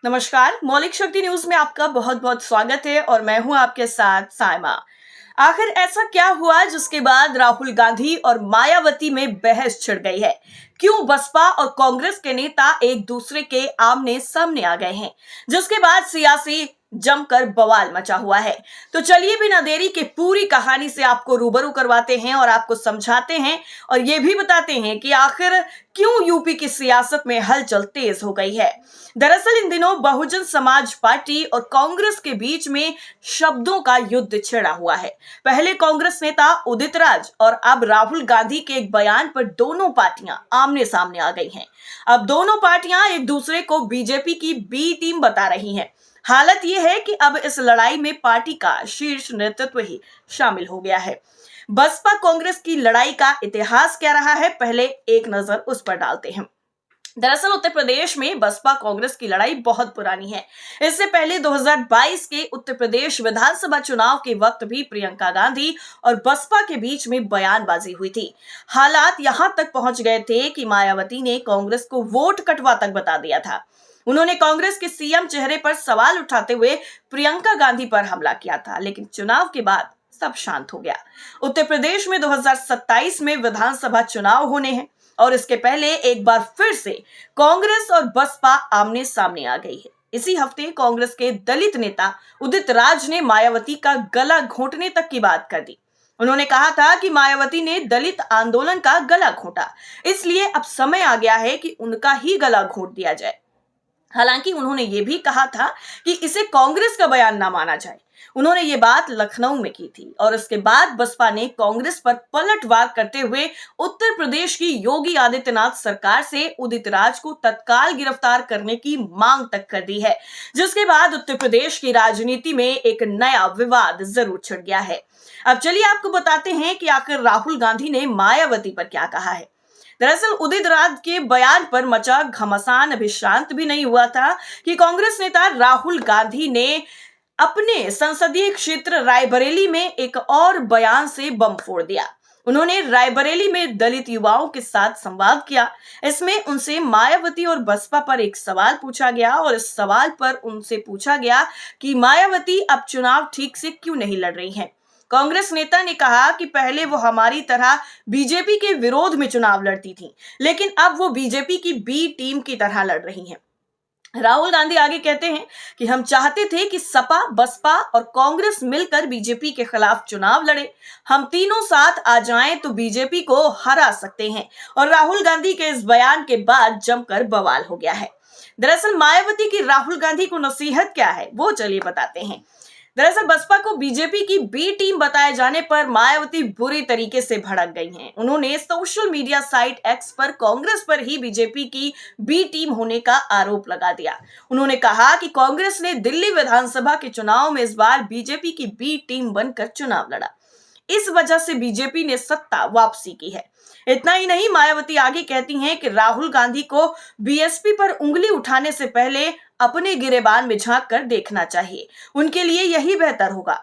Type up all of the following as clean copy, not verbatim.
नमस्कार। मौलिक शक्ति न्यूज में आपका बहुत बहुत स्वागत है और मैं हूं आपके साथ साइमा। आखिर ऐसा क्या हुआ जिसके बाद राहुल गांधी और मायावती में बहस छिड़ गई है? क्यों बसपा और कांग्रेस के नेता एक दूसरे के आमने सामने आ गए हैं, जिसके बाद सियासी जमकर बवाल मचा हुआ है? तो चलिए बिना देरी के पूरी कहानी से आपको रूबरू करवाते हैं और आपको समझाते हैं और ये भी बताते हैं कि आखिर क्यों यूपी की सियासत में हलचल तेज हो गई है। दरअसल इन दिनों बहुजन समाज पार्टी और कांग्रेस के बीच में शब्दों का युद्ध छिड़ा हुआ है। पहले कांग्रेस नेता उदित राज और अब राहुल गांधी के एक बयान पर दोनों पार्टियां आमने सामने आ गई हैं। अब दोनों पार्टियां एक दूसरे को बीजेपी की बी टीम बता रही हैं। हालत यह है कि अब इस लड़ाई में पार्टी का शीर्ष नेतृत्व ही शामिल हो गया है। बसपा कांग्रेस की लड़ाई का इतिहास क्या रहा है, पहले एक नजर उस पर डालते हैं। दरअसल उत्तर प्रदेश में बसपा कांग्रेस की लड़ाई बहुत पुरानी है। इससे पहले 2022 के उत्तर प्रदेश विधानसभा चुनाव के वक्त भी प्रियंका गांधी और बसपा के बीच में बयानबाजी हुई थी। हालात यहां तक पहुंच गए थे कि मायावती ने कांग्रेस को वोट कटवा तक बता दिया था। उन्होंने कांग्रेस के सीएम चेहरे पर सवाल उठाते हुए प्रियंका गांधी पर हमला किया था, लेकिन चुनाव के बाद सब शांत हो गया। उत्तर प्रदेश में 2027 में विधानसभा चुनाव होने हैं और इसके पहले एक बार फिर से कांग्रेस और बसपा आमने सामने आ गई है। इसी हफ्ते कांग्रेस के दलित नेता उदित राज ने मायावती का गला घोंटने तक की बात कर दी। उन्होंने कहा था कि मायावती ने दलित आंदोलन का गला घोंटा, इसलिए अब समय आ गया है कि उनका ही गला घोंट दिया जाए। हालांकि उन्होंने ये भी कहा था कि इसे कांग्रेस का बयान ना माना जाए। उन्होंने ये बात लखनऊ में की थी और उसके बाद बसपा ने कांग्रेस पर पलटवार करते हुए उत्तर प्रदेश की योगी आदित्यनाथ सरकार से उदित राज को तत्काल गिरफ्तार करने की मांग तक कर दी है, जिसके बाद उत्तर प्रदेश की राजनीति में एक नया विवाद जरूर छिड़ गया है। अब चलिए आपको बताते हैं कि आखिर राहुल गांधी ने मायावती पर क्या कहा है। दरअसल उदित राज के बयान पर मचा घमासान अभी शांत भी नहीं हुआ था कि कांग्रेस नेता राहुल गांधी ने अपने संसदीय क्षेत्र रायबरेली में एक और बयान से बम फोड़ दिया। उन्होंने रायबरेली में दलित युवाओं के साथ संवाद किया। इसमें उनसे मायावती और बसपा पर एक सवाल पूछा गया और इस सवाल पर उनसे पूछा गया कि मायावती अब चुनाव ठीक से क्यों नहीं लड़ रही हैं। कांग्रेस नेता ने कहा कि पहले वो हमारी तरह बीजेपी के विरोध में चुनाव लड़ती थी, लेकिन अब वो बीजेपी की बी टीम की तरह लड़ रही हैं। राहुल गांधी आगे कहते हैं कि हम चाहते थे कि सपा, बसपा और कांग्रेस मिलकर बीजेपी के खिलाफ चुनाव लड़े। हम तीनों साथ आ जाएं तो बीजेपी को हरा सकते हैं। और राहुल गांधी के इस बयान के बाद जमकर बवाल हो गया है। दरअसल मायावती की राहुल गांधी को नसीहत क्या है, वो चलिए बताते हैं। दरअसल बसपा को बीजेपी की बी टीम बताए जाने पर मायावती बुरी तरीके से भड़क गई हैं। उन्होंने सोशल मीडिया साइट एक्स पर कांग्रेस पर ही बीजेपी की बी टीम होने का आरोप लगा दिया। उन्होंने कहा कि कांग्रेस ने दिल्ली विधानसभा के चुनाव में इस बार बीजेपी की बी टीम बनकर चुनाव लड़ा, इस वजह से बीजेपी ने सत्ता वापसी की है। इतना ही नहीं, मायावती आगे कहती हैं कि राहुल गांधी को बीएसपी पर उंगली उठाने से पहले अपने गिरेबान में झांक कर देखना चाहिए, उनके लिए यही बेहतर होगा।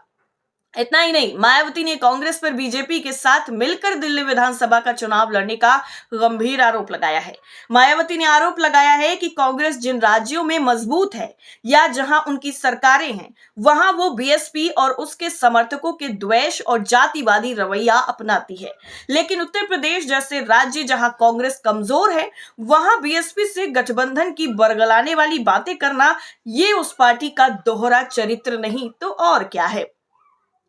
इतना ही नहीं, मायावती ने कांग्रेस पर बीजेपी के साथ मिलकर दिल्ली विधानसभा का चुनाव लड़ने का गंभीर आरोप लगाया है। मायावती ने आरोप लगाया है कि कांग्रेस जिन राज्यों में मजबूत है या जहां उनकी सरकारें हैं, वहां वो बीएसपी और उसके समर्थकों के द्वेष और जातिवादी रवैया अपनाती है, लेकिन उत्तर प्रदेश जैसे राज्य जहां कांग्रेस कमजोर है, वहां बीएसपी से गठबंधन की बरगलाने वाली बातें करना, ये उस पार्टी का दोहरा चरित्र नहीं तो और क्या है।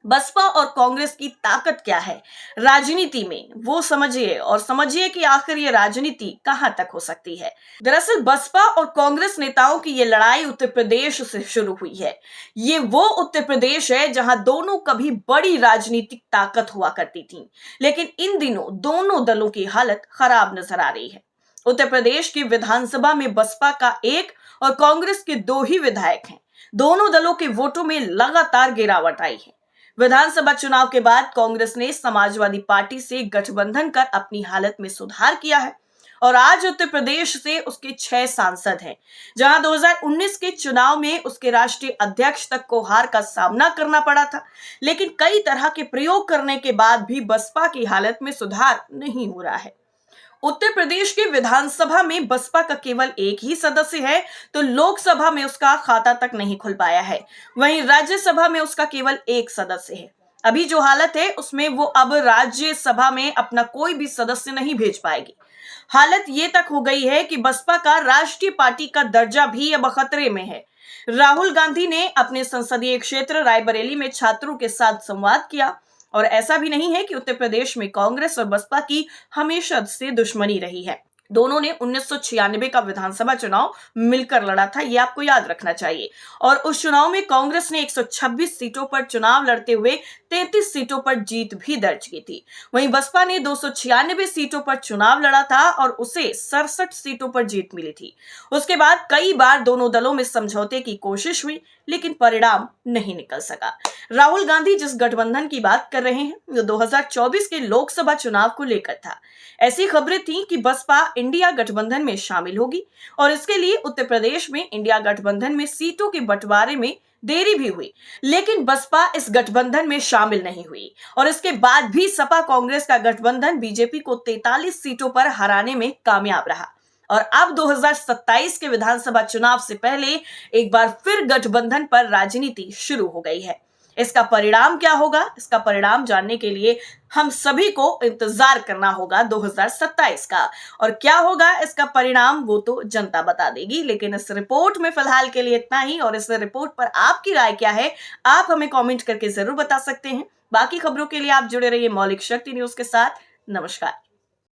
बसपा और कांग्रेस की ताकत क्या है राजनीति में, वो समझिए और समझिए कि आखिर ये राजनीति कहां तक हो सकती है। दरअसल बसपा और कांग्रेस नेताओं की ये लड़ाई उत्तर प्रदेश से शुरू हुई है। ये वो उत्तर प्रदेश है जहां दोनों कभी बड़ी राजनीतिक ताकत हुआ करती थी, लेकिन इन दिनों दोनों दलों की हालत खराब नजर आ रही है। उत्तर प्रदेश की विधानसभा में बसपा का एक और कांग्रेस के 2 ही विधायक हैं। दोनों दलों के वोटों में लगातार गिरावट आई है। विधानसभा चुनाव के बाद कांग्रेस ने समाजवादी पार्टी से गठबंधन कर अपनी हालत में सुधार किया है और आज उत्तर प्रदेश से उसके 6 सांसद हैं, जहां 2019 के चुनाव में उसके राष्ट्रीय अध्यक्ष तक को हार का सामना करना पड़ा था, लेकिन कई तरह के प्रयोग करने के बाद भी बसपा की हालत में सुधार नहीं हो रहा है। उत्तर प्रदेश की विधानसभा में बसपा का केवल एक ही सदस्य है, तो लोकसभा में उसका खाता तक नहीं खुल पाया है। वहीं राज्यसभा में उसका केवल एक सदस्य है। अभी जो हालत है उसमें वो अब राज्यसभा में अपना कोई भी सदस्य नहीं भेज पाएगी। हालत ये तक हो गई है कि बसपा का राष्ट्रीय पार्टी का दर्जा भी अब खतरे में है। राहुल गांधी ने अपने संसदीय क्षेत्र रायबरेली में छात्रों के साथ संवाद किया। और ऐसा भी नहीं है कि उत्तर प्रदेश में कांग्रेस और बसपा की हमेशा से दुश्मनी रही है। दोनों ने 1996 का विधानसभा चुनाव मिलकर लड़ा था, ये आपको याद रखना चाहिए। और उस चुनाव में कांग्रेस ने 126 सीटों पर चुनाव लड़ते हुए 33 सीटों पर जीत भी दर्ज की थी। वहीं बसपा ने 296 सीटों पर चुनाव लड़ा था और उसे 67 सीटों पर जीत मिली थी। उसके बाद कई बार दोनों दलों में समझौते की कोशिश हुई, लेकिन परिणाम नहीं निकल सका। राहुल गांधी जिस गठबंधन की बात कर रहे हैं वो 2024 के लोकसभा चुनाव को लेकर था। ऐसी खबरें थी कि बसपा इंडिया गठबंधन में शामिल होगी और इसके लिए उत्तर प्रदेश में इंडिया गठबंधन में सीटों के बंटवारे में देरी भी हुई, लेकिन बसपा इस गठबंधन में शामिल नहीं हुई। और इसके बाद भी सपा कांग्रेस का गठबंधन बीजेपी को 43 सीटों पर हराने में कामयाब रहा। और अब 2027 के विधानसभा चुनाव से पहले एक बार फिर गठबंधन पर राजनीति शुरू हो गई है। इसका परिणाम क्या होगा, इसका परिणाम जानने के लिए हम सभी को इंतजार करना होगा 2027 का। और क्या होगा इसका परिणाम वो तो जनता बता देगी। लेकिन इस रिपोर्ट में फिलहाल के लिए इतना ही। और इस रिपोर्ट पर आपकी राय क्या है, आप हमें कमेंट करके जरूर बता सकते हैं। बाकी खबरों के लिए आप जुड़े रहिए मौलिक शक्ति न्यूज के साथ। नमस्कार।